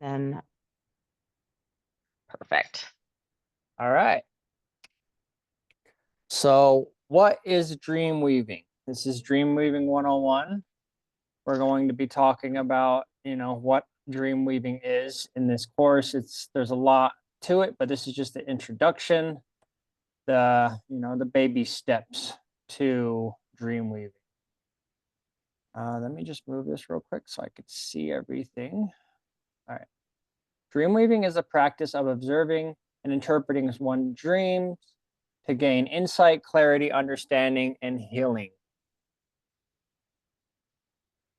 Then perfect. All right. So, what is dream weaving? This is Dream Weaving 101. We're going to be talking about, what dream weaving is in this course. There's a lot to it, but this is just the introduction, the baby steps to dream weaving. Let me just move this real quick so I could see everything. All right. Dream weaving is a practice of observing and interpreting one's dreams to gain insight, clarity, understanding, and healing.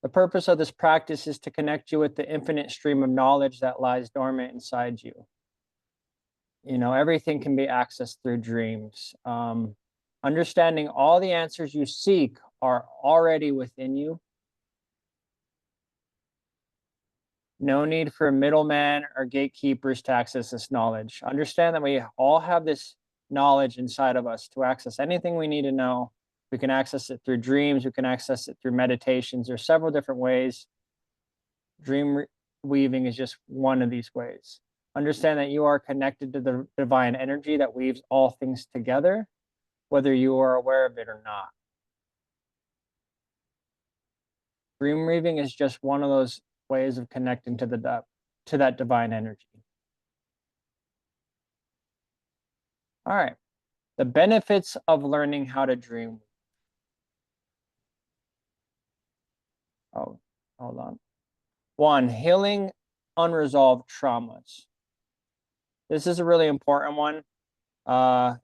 The purpose of this practice is to connect you with the infinite stream of knowledge that lies dormant inside you. Everything can be accessed through dreams. Understanding all the answers you seek are already within you. No need for middlemen or gatekeepers to access this knowledge. Understand that we all have this knowledge inside of us to access anything we need to know. We can access it through dreams. We can access it through meditations. There's several different ways. Dream weaving is just one of these ways. Understand that you are connected to the divine energy that weaves all things together, whether you are aware of it or not. Dream weaving is just one of those ways of connecting to that divine energy. All right. The benefits of learning how to dream. Oh, hold on. One, healing unresolved traumas. This is a really important one.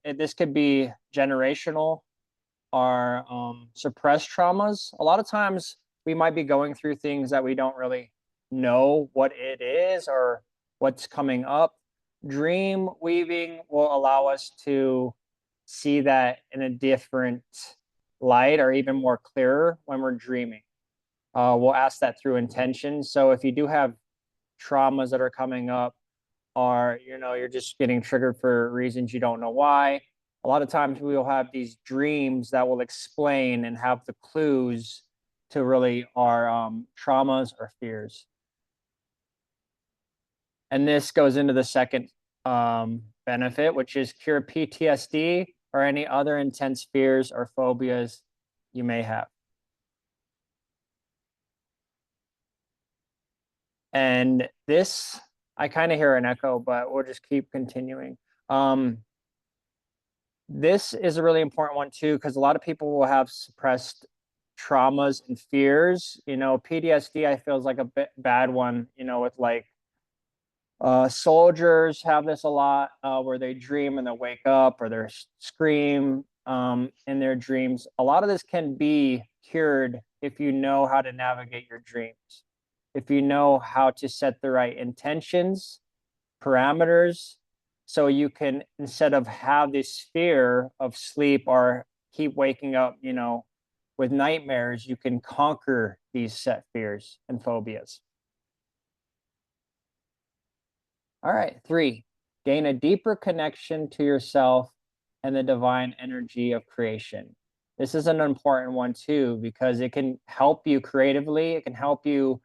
This could be generational or suppressed traumas. A lot of times we might be going through things that we don't really know what it is or what's coming up. Dream weaving will allow us to see that in a different light or even more clearer when we're dreaming. We'll ask that through intention. So if you do have traumas that are coming up, or you're just getting triggered for reasons you don't know why, a lot of times we will have these dreams that will explain and have the clues to really our traumas or fears. And this goes into the second benefit, which is cure PTSD or any other intense fears or phobias you may have. And this, I kind of hear an echo, but we'll just keep continuing. This is a really important one too, because a lot of people will have suppressed traumas and fears. PTSD, I feel is like a bit bad one, with like soldiers have this a lot, where they dream and they wake up or they scream in their dreams. A lot of this can be cured if you know how to navigate your dreams, if you know how to set the right intentions, parameters, so you can, instead of have this fear of sleep or keep waking up, with nightmares, you can conquer these set fears and phobias. All right, 3, gain a deeper connection to yourself and the divine energy of creation. This is an important one too, because it can help you creatively. It can help you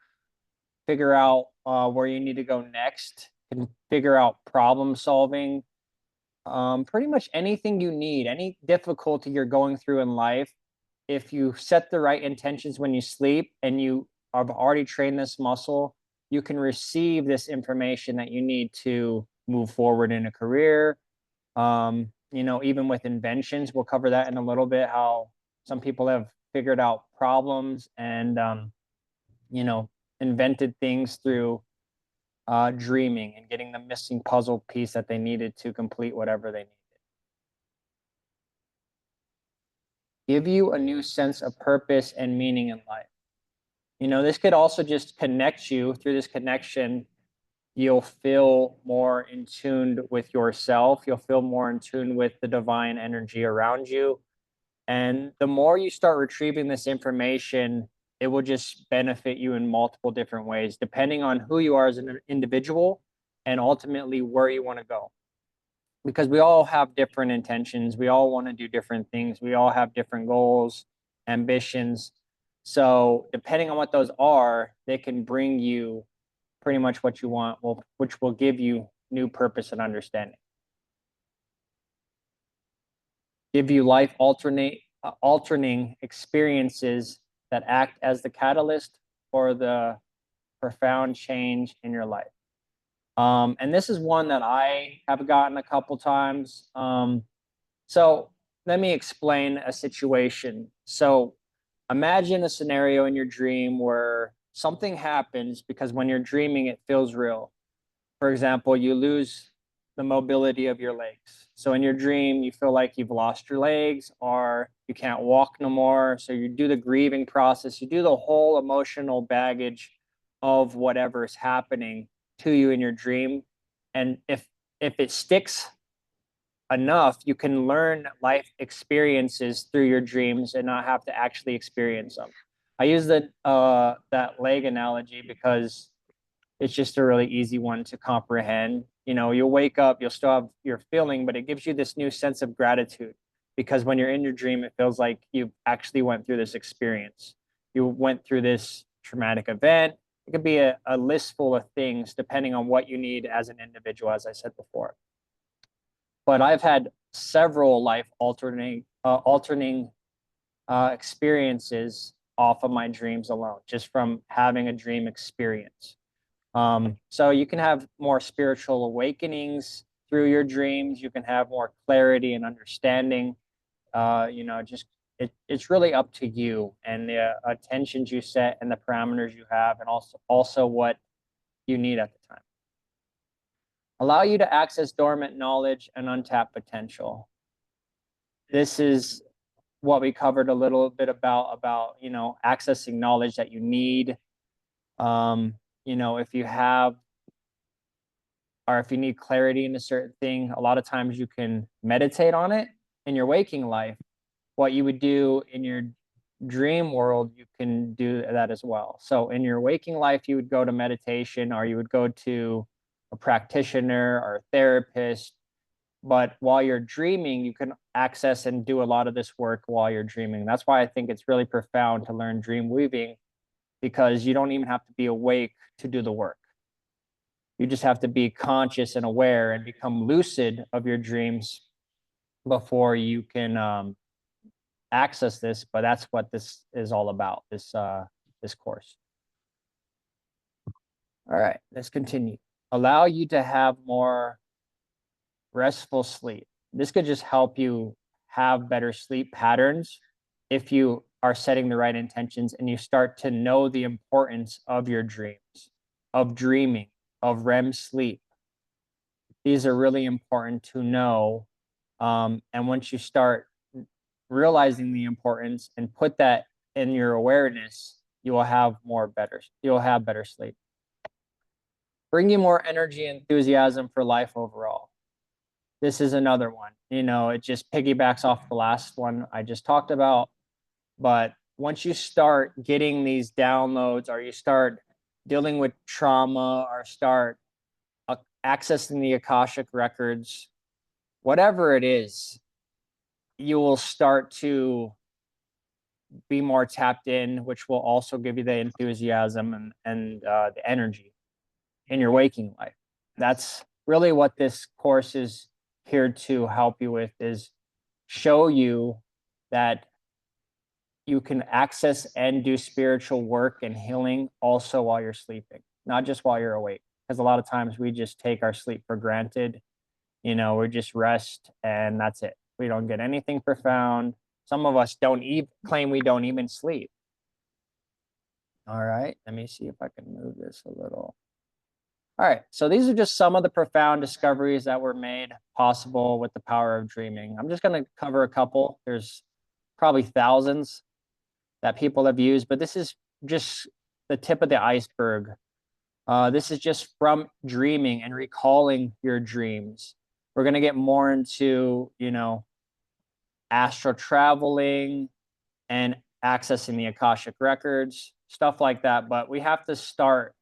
figure out where you need to go next, can figure out problem solving, pretty much anything you need, any difficulty you're going through in life. If you set the right intentions when you sleep and you have already trained this muscle, you can receive this information that you need to move forward in a career. Even with inventions, we'll cover that in a little bit, how some people have figured out problems and, invented things through dreaming and getting the missing puzzle piece that they needed to complete whatever they needed. Give you a new sense of purpose and meaning in life. This could also just connect you. Through this connection, you'll feel more in tune with yourself. You'll feel more in tune with the divine energy around you. And the more you start retrieving this information, it will just benefit you in multiple different ways, depending on who you are as an individual and ultimately where you want to go. Because we all have different intentions. We all want to do different things. We all have different goals, ambitions. So depending on what those are, they can bring you pretty much what you want, which will give you new purpose and understanding. Give you life altering experiences that act as the catalyst for the profound change in your life. And this is one that I have gotten a couple times. So let me explain a situation. So imagine a scenario in your dream where something happens, because when you're dreaming, it feels real. For example, you lose the mobility of your legs. So in your dream, you feel like you've lost your legs or you can't walk no more. So you do the grieving process, you do the whole emotional baggage of whatever is happening to you in your dream. And if it sticks enough, you can learn life experiences through your dreams and not have to actually experience them. I use that leg analogy because it's just a really easy one to comprehend. You know, you'll wake up, you'll still have your feeling, but it gives you this new sense of gratitude, because when you're in your dream, it feels like you actually went through this experience. You went through this traumatic event. It could be a list full of things depending on what you need as an individual, as I said before. But I've had several life altering experiences off of my dreams alone, just from having a dream experience. So you can have more spiritual awakenings through your dreams. You can have more clarity and understanding. Just it's really up to you and the attentions you set and the parameters you have, and also what you need at the time. Allow you to access dormant knowledge and untapped potential. This is what we covered a little bit about accessing knowledge that you need. If you have, or if you need clarity in a certain thing, a lot of times you can meditate on it in your waking life. What you would do in your dream world, you can do that as well. So in your waking life, you would go to meditation, or you would go to a practitioner or a therapist. But while you're dreaming, you can access and do a lot of this work while you're dreaming. That's why I think it's really profound to learn dream weaving, because you don't even have to be awake to do the work. You just have to be conscious and aware and become lucid of your dreams before you can access this. But that's what this is all about, this course. All right, let's continue. Allow you to have more restful sleep. This could just help you have better sleep patterns if you are setting the right intentions and you start to know the importance of your dreams, of dreaming, of REM sleep. These are really important to know. And once you start realizing the importance and put that in your awareness, you'll have better sleep. Bring you more energy and enthusiasm for life overall. This is another one. It just piggybacks off the last one I just talked about. But once you start getting these downloads, or you start dealing with trauma, or start accessing the Akashic records, whatever it is, you will start to be more tapped in, which will also give you the enthusiasm and the energy in your waking life. That's really what this course is here to help you with, is show you that you can access and do spiritual work and healing also while you're sleeping, not just while you're awake. Because a lot of times we just take our sleep for granted. We just rest and that's it. We don't get anything profound. Some of us don't even claim we don't even sleep. All right, let me see if I can move this a little. All right, so these are just some of the profound discoveries that were made possible with the power of dreaming. I'm just going to cover a couple. There's probably thousands that people have used, but this is just the tip of the iceberg. This is just from dreaming and recalling your dreams. We're going to get more into, astral traveling and accessing the Akashic records, stuff like that. But we have to start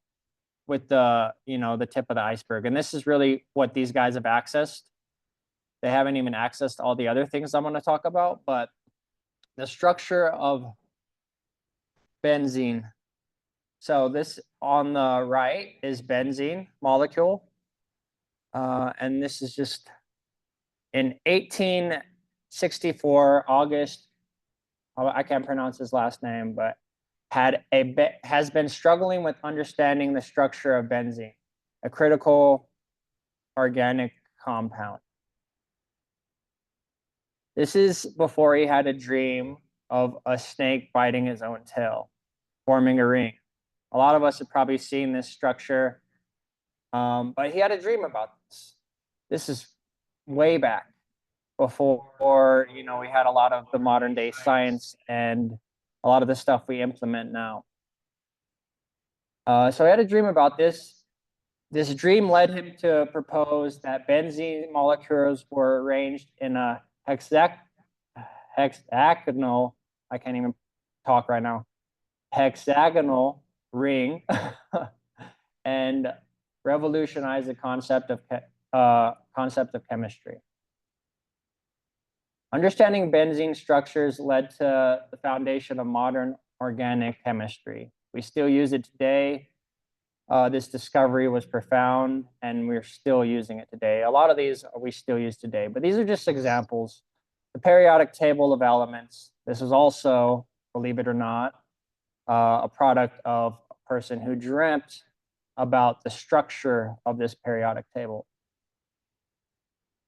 with the tip of the iceberg. And this is really what these guys have accessed. They haven't even accessed all the other things I'm going to talk about, but the structure of benzene So this on the right is benzene molecule. And this is just in 1864, August, I can't pronounce his last name, but has been struggling with understanding the structure of benzene, a critical organic compound. This is before he had a dream of a snake biting his own tail, forming a ring. A lot of us have probably seen this structure, but he had a dream about this. This is way back before, you know, we had a lot of the modern day science and a lot of the stuff we implement now. So I had a dream about this. This dream led him to propose that benzene molecules were arranged in a hexagonal, I can't even talk right now, hexagonal ring and revolutionized the concept of chemistry. Understanding benzene structures led to the foundation of modern organic chemistry. We still use it today. This discovery was profound, and we're still using it today. A lot of these we still use today, but these are just examples. The periodic table of elements. This is also, believe it or not, a product of a person who dreamt about the structure of this periodic table.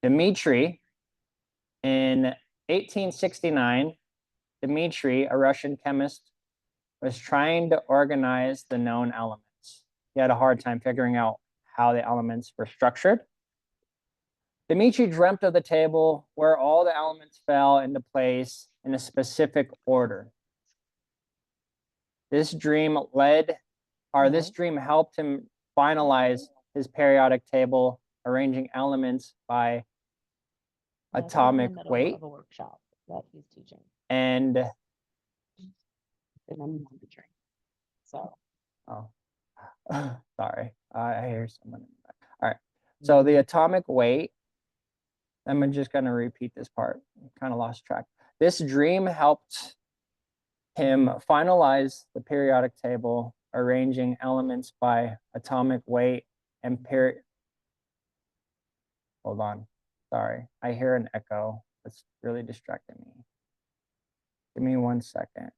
Dmitri, in 1869, Dmitri, a Russian chemist, was trying to organize the known elements. He had a hard time figuring out how the elements were structured. Dmitri dreamt of the table where all the elements fell into place in a specific order. This dream helped him finalize his periodic table, arranging elements by atomic weight. Of a workshop that he's teaching. And I'm not teaching. So. Oh, sorry. I hear someone in the back. All right. So the atomic weight, I'm just going to repeat this part. Kind of lost track. This dream helped him finalize the periodic table, arranging elements by atomic weight and period. Hold on. Sorry. I hear an echo. It's really distracting me. Give me 1 second.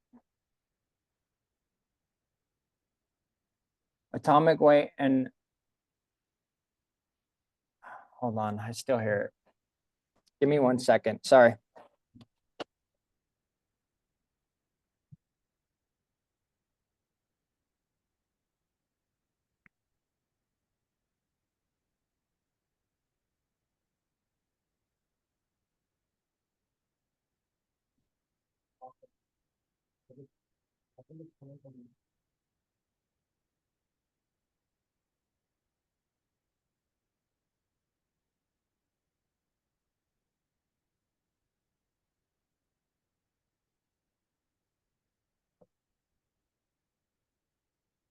Atomic weight and hold on, I still hear it. Give me 1 second. Sorry.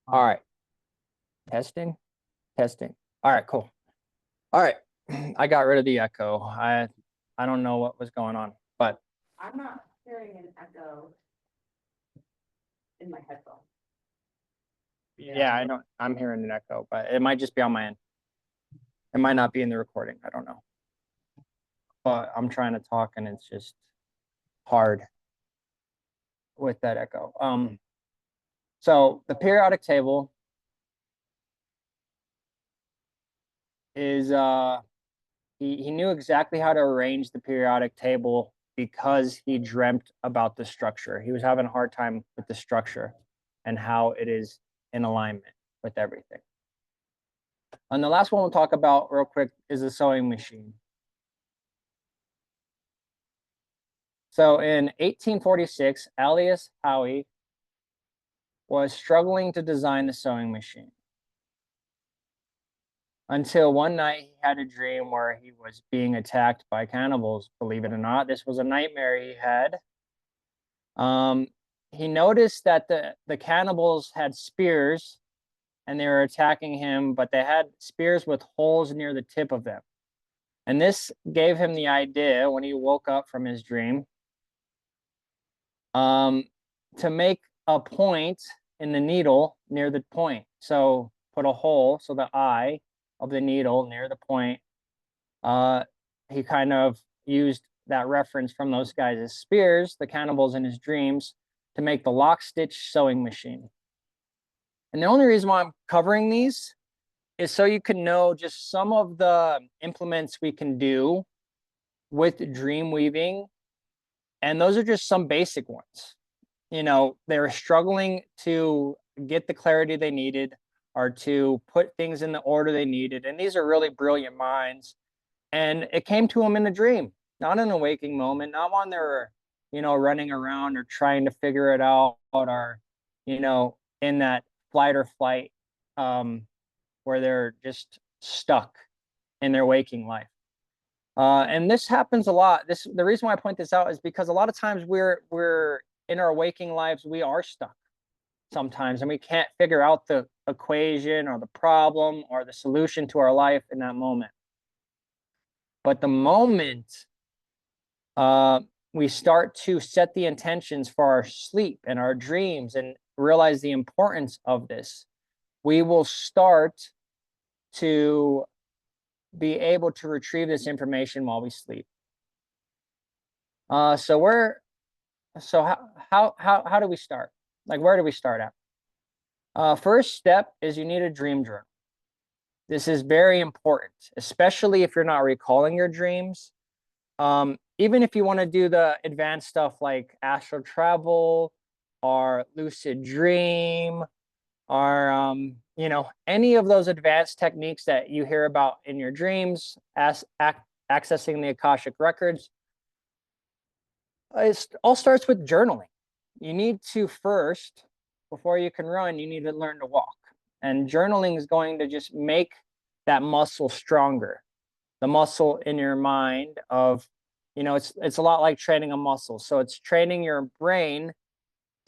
All right. Testing. All right, cool. All right. I got rid of the echo. I don't know what was going on, but I'm not hearing an echo in my headphones. yeah, I know I'm hearing an echo, but it might just be on my end. It might not be in the recording. I don't know. But I'm trying to talk and it's just hard with that echo. So the periodic table is he knew exactly how to arrange the periodic table because he dreamt about the structure. He was having a hard time with the structure and how it is in alignment with everything. And the last one we'll talk about real quick is the sewing machine. So in 1846, Elias Howe was struggling to design the sewing machine until one night he had a dream where he was being attacked by cannibals. Believe it or not, this was a nightmare he had. He noticed that the cannibals had spears and they were attacking him, but they had spears with holes near the tip of them. And this gave him the idea when he woke up from his dream to make a point in the needle near the point. So put a hole, so the eye of the needle near the point. He kind of used that reference from those guys as spears, the cannibals in his dreams, to make the lock stitch sewing machine. And the only reason why I'm covering these is so you can know just some of the implements we can do with dream weaving. And those are just some basic ones. They were struggling to get the clarity they needed or to put things in the order they needed. And these are really brilliant minds. And it came to them in a dream, not in a waking moment, not when they're, running around or trying to figure it out or, in that flight or flight where they're just stuck in their waking life. And this happens a lot. The reason why I point this out is because a lot of times we're in our waking lives, we are stuck sometimes, and we can't figure out the equation or the problem or the solution to our life in that moment. But the moment we start to set the intentions for our sleep and our dreams and realize the importance of this, we will start to be able to retrieve this information while we sleep. So how do we start? Like, where do we start at? First step is you need a dream journal. This is very important, especially if you're not recalling your dreams. Even if you want to do the advanced stuff like astral travel or lucid dream or any of those advanced techniques that you hear about in your dreams, accessing the Akashic records, it all starts with journaling. You need to first, before you can run, you need to learn to walk. And journaling is going to just make that muscle stronger. The muscle in your mind of, it's a lot like training a muscle. So it's training your brain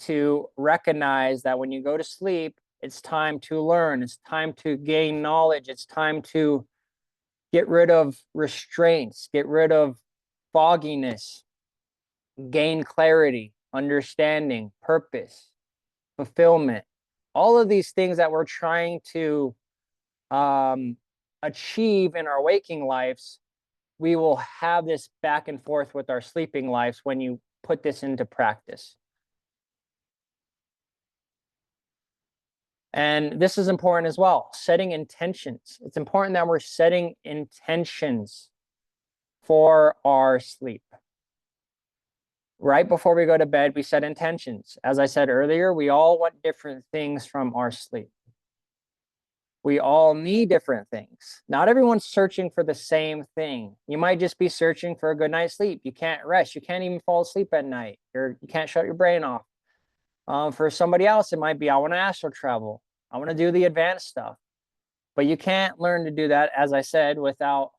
to recognize that when you go to sleep, it's time to learn. It's time to gain knowledge. It's time to get rid of restraints, get rid of fogginess, gain clarity, understanding, purpose, fulfillment. All of these things that we're trying to achieve in our waking lives, we will have this back and forth with our sleeping lives when you put this into practice. And this is important as well, setting intentions. It's important that we're setting intentions for our sleep. Right before we go to bed, we set intentions. As I said earlier, we all want different things from our sleep. We all need different things. Not everyone's searching for the same thing. You might just be searching for a good night's sleep. You can't rest. You can't even fall asleep at night. You can't shut your brain off. For somebody else, it might be, I want to astral travel. I want to do the advanced stuff. But you can't learn to do that, as I said, without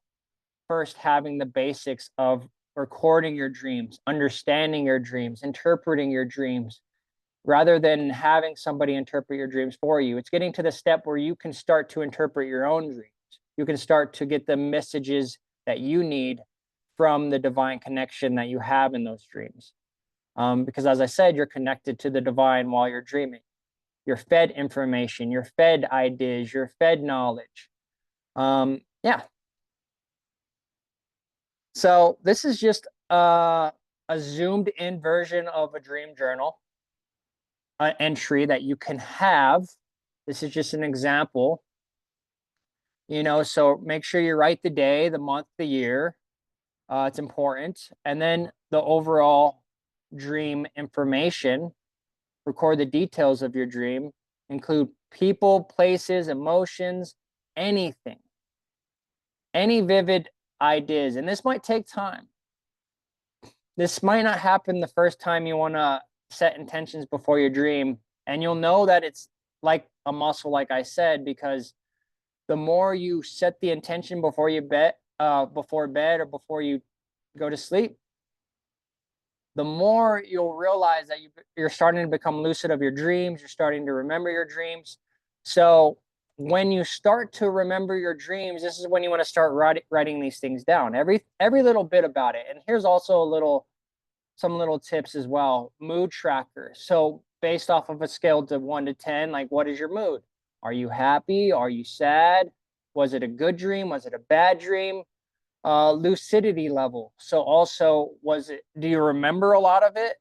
first having the basics of recording your dreams, understanding your dreams, interpreting your dreams, rather than having somebody interpret your dreams for you. It's getting to the step where you can start to interpret your own dreams. You can start to get the messages that you need from the divine connection that you have in those dreams. Because as I said, you're connected to the divine while you're dreaming. You're fed information, you're fed ideas, you're fed knowledge. Yeah. So this is just a zoomed in version of a dream journal entry that you can have. This is just an example, so make sure you write the day, the month, the year. It's important. And then the overall dream information, record the details of your dream, include people, places, emotions, anything, any vivid ideas. And this might take time. This might not happen the first time you want to set intentions before your dream. And you'll know that it's like a muscle, like I said, because the more you set the intention before bed or before you go to sleep, the more you'll realize that you're starting to become lucid of your dreams. You're starting to remember your dreams. So when you start to remember your dreams, this is when you want to start writing these things down, every little bit about it. And here's also some little tips as well. Mood tracker. So based off of a scale to 1 to 10, like what is your mood? Are you happy? Are you sad? Was it a good dream? Was it a bad dream? Lucidity level. So also, do you remember a lot of it?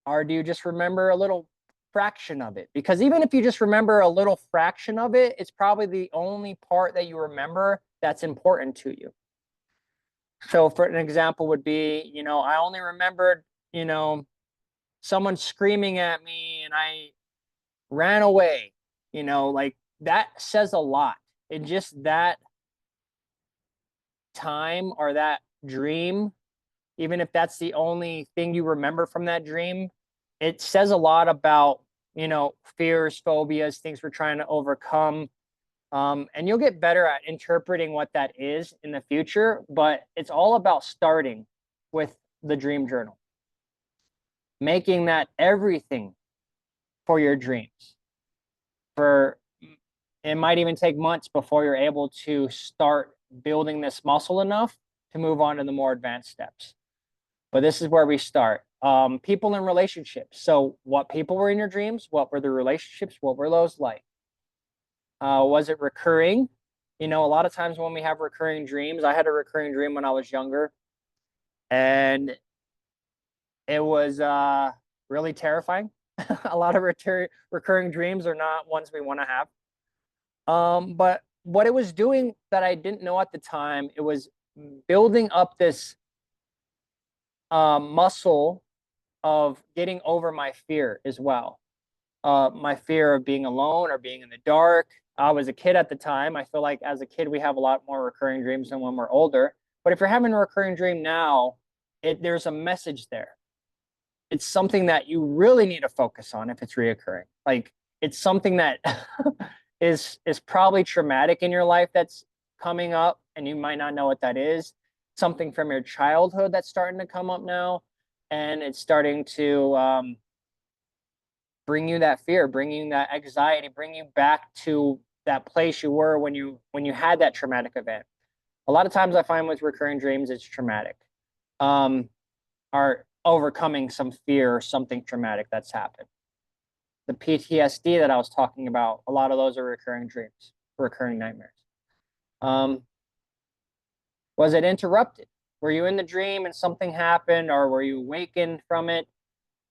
Or do you just remember a little fraction of it? Because even if you just remember a little fraction of it, it's probably the only part that you remember that's important to you. So for an example would be, I only remembered, someone screaming at me and I ran away, like that says a lot. And just that time or that dream, even if that's the only thing you remember from that dream, it says a lot about, fears, phobias, things we're trying to overcome. And you'll get better at interpreting what that is in the future, but it's all about starting with the dream journal, making that everything for your dreams. It might even take months before you're able to start building this muscle enough to move on to the more advanced steps. But this is where we start. People in relationships. So what people were in your dreams? What were the relationships? What were those like? Was it recurring? A lot of times when we have recurring dreams, I had a recurring dream when I was younger, and it was really terrifying. A lot of recurring dreams are not ones we want to have. But what it was doing that I didn't know at the time, it was building up this muscle of getting over my fear as well. My fear of being alone or being in the dark. I was a kid at the time. I feel like as a kid, we have a lot more recurring dreams than when we're older. But if you're having a recurring dream now, there's a message there. It's something that you really need to focus on if it's reoccurring. Like it's something that is probably traumatic in your life that's coming up, and you might not know what that is. Something from your childhood that's starting to come up now, and it's starting to bring you that fear, bring you that anxiety, bring you back to that place you were when you had that traumatic event. A lot of times I find with recurring dreams, it's traumatic. Are overcoming some fear or something traumatic that's happened. The PTSD that I was talking about, a lot of those are recurring dreams, recurring nightmares. Was it interrupted? Were you in the dream and something happened, or were you awakened from it?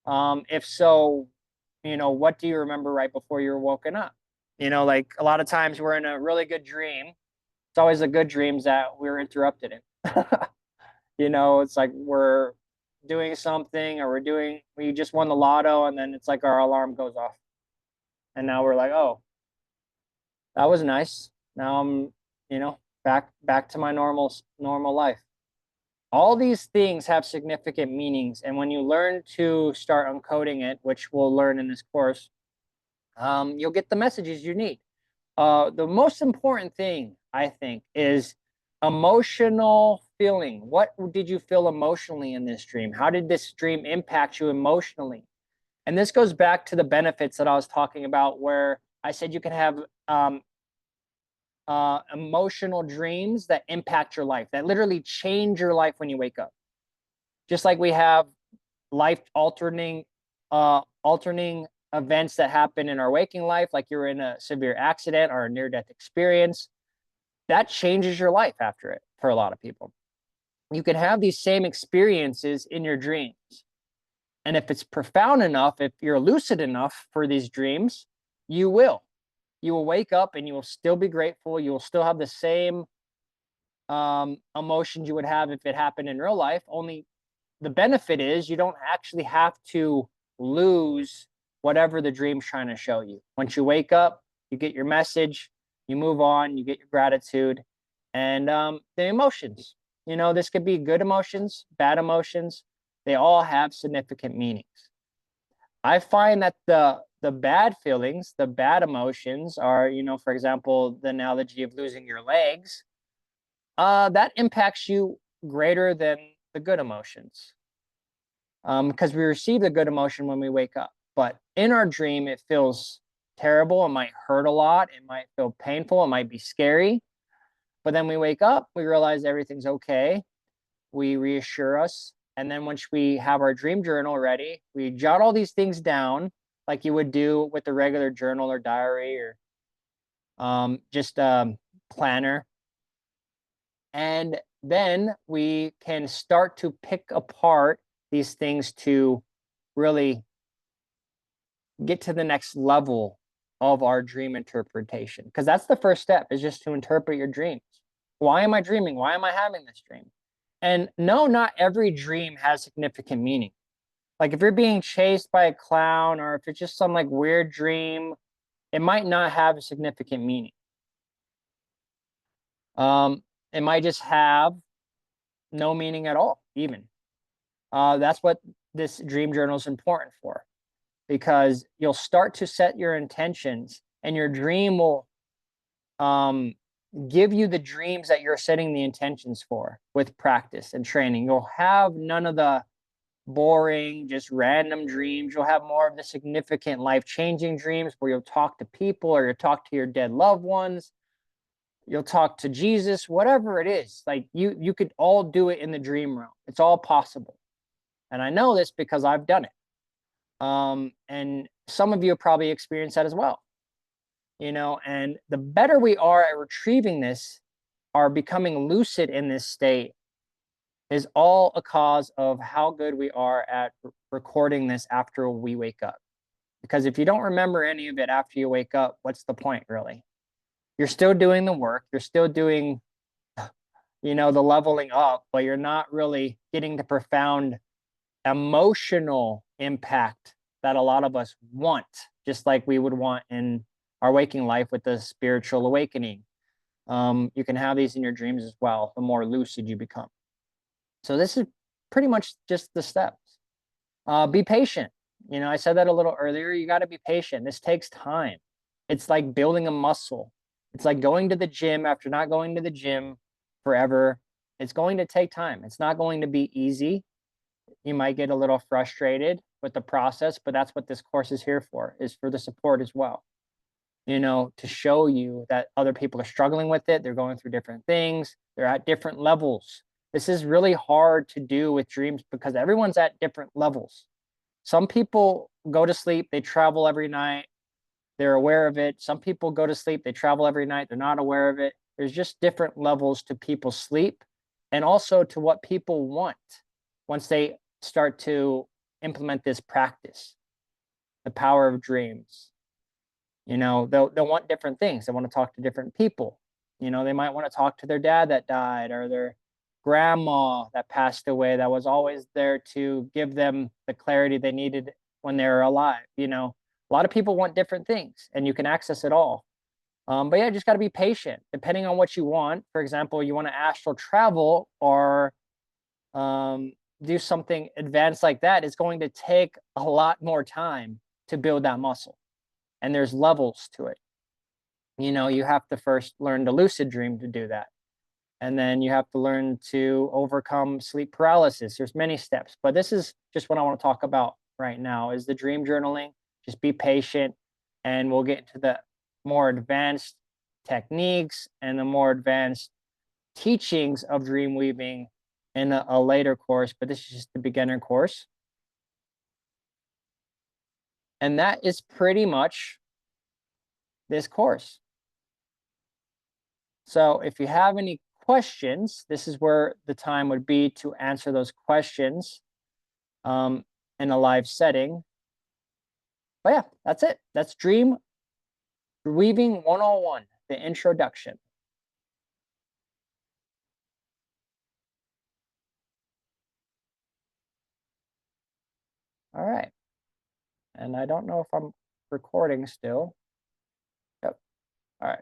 If so, what do you remember right before you were woken up? Like a lot of times we're in a really good dream. It's always the good dreams that we're interrupted in. It's like we're doing something, or we just won the lotto, and then it's like our alarm goes off. And now we're like, oh, that was nice. Now I'm, back to my normal life. All these things have significant meanings. And when you learn to start uncoding it, which we'll learn in this course, you'll get the messages you need. The most important thing, I think, is emotional feeling. What did you feel emotionally in this dream? How did this dream impact you emotionally? And this goes back to the benefits that I was talking about, where I said you can have emotional dreams that impact your life, that literally change your life when you wake up. Just like we have life altering events that happen in our waking life, like you're in a severe accident or a near-death experience, that changes your life after it for a lot of people. You can have these same experiences in your dreams. And if it's profound enough, if you're lucid enough for these dreams, you will wake up and you will still be grateful. You will still have the same emotions you would have if it happened in real life. Only the benefit is you don't actually have to lose whatever the dream's trying to show you. Once you wake up, you get your message, you move on, you get your gratitude, and the emotions. This could be good emotions, bad emotions. They all have significant meanings. I find that the bad feelings, the bad emotions are, for example, the analogy of losing your legs, that impacts you greater than the good emotions. Because we receive the good emotion when we wake up. But in our dream, it feels terrible. It might hurt a lot. It might feel painful. It might be scary. But then we wake up, we realize everything's okay. We reassure us And then once we have our dream journal ready, we jot all these things down like you would do with a regular journal or diary or just planner. And then we can start to pick apart these things to really get to the next level of our dream interpretation. Because that's the first step, is just to interpret your dreams. Why am I dreaming? Why am I having this dream? And no, not every dream has significant meaning. Like if you're being chased by a clown, or if it's just some like weird dream, it might not have a significant meaning. It might just have no meaning at all, even. That's what this dream journal is important for, because you'll start to set your intentions, and your dream will give you the dreams that you're setting the intentions for with practice and training. You'll have none of the boring, just random dreams. You'll have more of the significant, life-changing dreams where you'll talk to people, or you'll talk to your dead loved ones. You'll talk to Jesus, whatever it is. Like you could all do it in the dream realm. It's all possible. And I know this because I've done it. And some of you have probably experienced that as well. And the better we are at retrieving this, are becoming lucid in this state, is all a cause of how good we are at recording this after we wake up. Because if you don't remember any of it after you wake up, what's the point, really? You're still doing the work, you're still doing, the leveling up, but you're not really getting the profound emotional impact that a lot of us want, just like we would want in our waking life with the spiritual awakening. You can have these in your dreams as well, the more lucid you become. So this is pretty much just the steps. Be patient. I said that a little earlier. You got to be patient. This takes time. It's like building a muscle. It's like going to the gym after not going to the gym forever. It's going to take time. It's not going to be easy. You might get a little frustrated with the process, but that's what this course is here for, is for the support as well. To show you that other people are struggling with it. They're going through different things. They're at different levels. This is really hard to do with dreams because everyone's at different levels. Some people go to sleep, they travel every night, they're aware of it. Some people go to sleep, they travel every night, they're not aware of it. There's just different levels to people's sleep, and also to what people want once they start to implement this practice, the power of dreams. They'll want different things. They want to talk to different people. They might want to talk to their dad that died, or their grandma that passed away, that was always there to give them the clarity they needed when they were alive. A lot of people want different things, and you can access it all. But yeah, just got to be patient depending on what you want. For example, you want to astral travel, or do something advanced like that. It's going to take a lot more time to build that muscle, and there's levels to it. You have to first learn to lucid dream to do that, and then you have to learn to overcome sleep paralysis. There's many steps, but this is just what I want to talk about right now, is the dream journaling. Just be patient, and we'll get into the more advanced techniques and the more advanced teachings of dream weaving in a later course, but this is just the beginner course. And that is pretty much this course. So if you have any questions, this is where the time would be to answer those questions in a live setting. But yeah, that's it. That's Dream Weaving 101, the introduction. All right. And I don't know if I'm recording still. Yep. All right.